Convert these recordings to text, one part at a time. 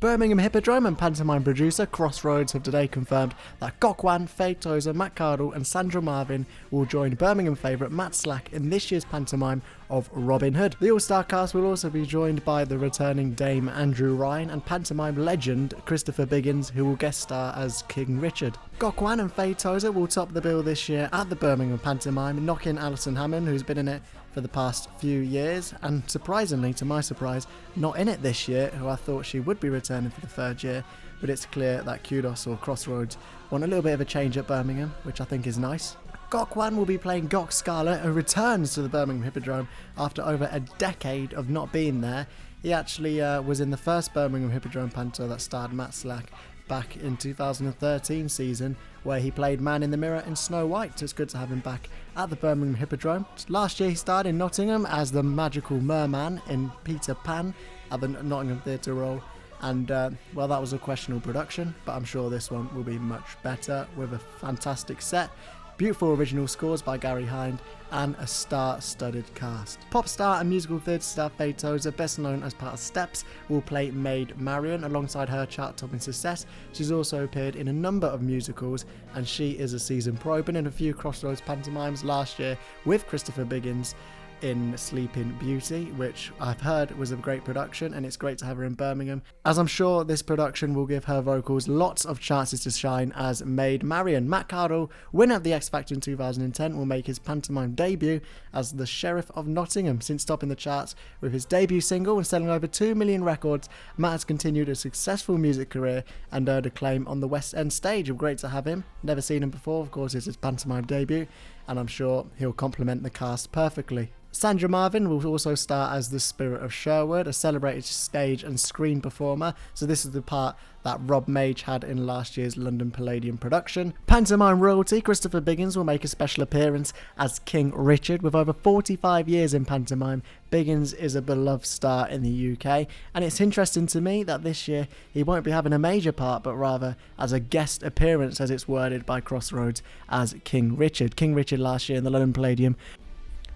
Birmingham Hippodrome and pantomime producer Crossroads have today confirmed that Gok Wan, Faye Tozer, Cardle and Sandra Marvin will join Birmingham favourite Matt Slack in this year's pantomime of Robin Hood. The all-star cast will also be joined by the returning Dame Andrew Ryan and pantomime legend Christopher Biggins, who will guest star as King Richard. Gok Wan and Faye Tozer will top the bill this year at the Birmingham pantomime, knocking Alison Hammond, who's been in it for the past few years, and surprisingly, to my surprise, not in it this year, who I thought she would be returning for the third year, but it's clear that Kudos or Crossroads want a little bit of a change at Birmingham, which I think is nice. Gok Wan will be playing Gok Scarlet, who returns to the Birmingham Hippodrome after over a decade of not being there. He actually was in the first Birmingham Hippodrome panto that starred Matt Slack back in 2013 season, where he played Man in the Mirror in Snow White, so it's good to have him back at the Birmingham Hippodrome. Last year he starred in Nottingham as the magical merman in Peter Pan at the Nottingham Theatre Royal, and well, that was a questionable production, but I'm sure this one will be much better with a fantastic set, beautiful original scores by Gary Hind, and a star-studded cast. Pop star and musical theatre star Faye Tozer, best known as part of Steps, will play Maid Marian alongside her chart-topping success. She's also appeared in a number of musicals, and she is a seasoned pro, been in a few Crossroads pantomimes last year with Christopher Biggins in Sleeping Beauty, which I've heard was a great production, and it's great to have her in Birmingham, as I'm sure this production will give her vocals lots of chances to shine as Maid Marian. Matt Cardle, winner of the X Factor in 2010, will make his pantomime debut as the Sheriff of Nottingham. Since topping the charts with his debut single and selling over 2 million records, Matt has continued a successful music career and earned acclaim on the West End stage. Great to have him. Never seen him before, of course, it's his pantomime debut, and I'm sure he'll complement the cast perfectly. Sandra Marvin will also star as the Spirit of Sherwood, a celebrated stage and screen performer, so this is the part that Rob Mage had in last year's London Palladium production. Pantomime royalty Christopher Biggins will make a special appearance as King Richard. With over 45 years in pantomime, Biggins is a beloved star in the UK, and it's interesting to me that this year he won't be having a major part, but rather as a guest appearance, as it's worded by Crossroads, as King Richard. King Richard last year in the London Palladium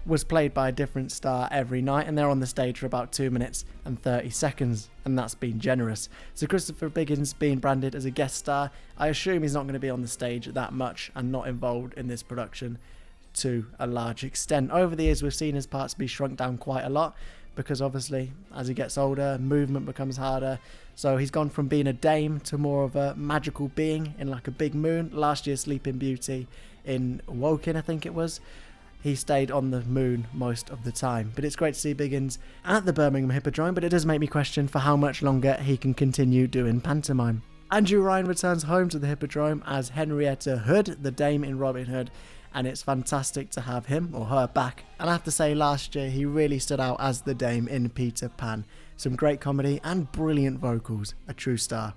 was played by a different star every night, and they're on the stage for about 2 minutes and 30 seconds, and that's been generous. So Christopher Biggins being branded as a guest star, I assume he's not going to be on the stage that much and not involved in this production to a large extent. Over the years we've seen his parts be shrunk down quite a lot, because obviously as he gets older, movement becomes harder, so he's gone from being a dame to more of a magical being in like a big moon. Last year's Sleeping Beauty in Woking, I think it was, he stayed on the moon most of the time. But it's great to see Biggins at the Birmingham Hippodrome, but it does make me question for how much longer he can continue doing pantomime. Andrew Ryan returns home to the Hippodrome as Henrietta Hood, the dame in Robin Hood, and it's fantastic to have him or her back. And I have to say, last year he really stood out as the dame in Peter Pan. Some great comedy and brilliant vocals, a true star.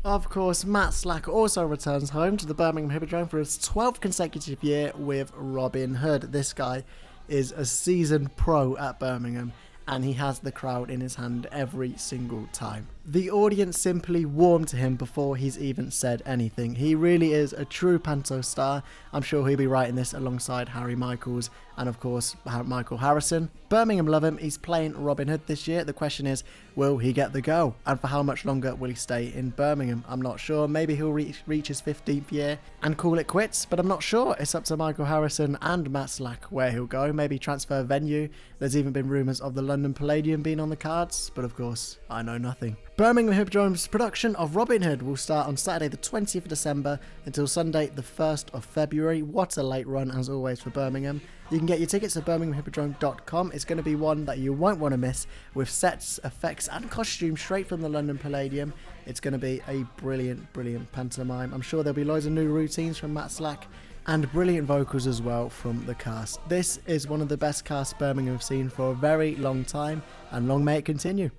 Of course, Matt Slack also returns home to the Birmingham Hippodrome for his 12th consecutive year with Robin Hood. This guy is a seasoned pro at Birmingham, and he has the crowd in his hand every single time. The audience simply warmed to him before he's even said anything. He really is a true panto star. I'm sure he'll be writing this alongside Harry Michaels and of course Michael Harrison. Birmingham love him. He's playing Robin Hood this year. The question is, will he get the go? And for how much longer will he stay in Birmingham? I'm not sure. Maybe he'll reach his 15th year and call it quits, but I'm not sure. It's up to Michael Harrison and Matt Slack where he'll go. Maybe transfer venue. There's even been rumours of the London Palladium being on the cards, but of course, I know nothing. Birmingham Hippodrome's production of Robin Hood will start on Saturday the 20th of December until Sunday the 1st of February. What a late run as always for Birmingham. You can get your tickets at birminghamhippodrome.com. It's going to be one that you won't want to miss, with sets, effects and costumes straight from the London Palladium. It's going to be a brilliant, brilliant pantomime. I'm sure there'll be loads of new routines from Matt Slack and brilliant vocals as well from the cast. This is one of the best casts Birmingham have seen for a very long time, and long may it continue.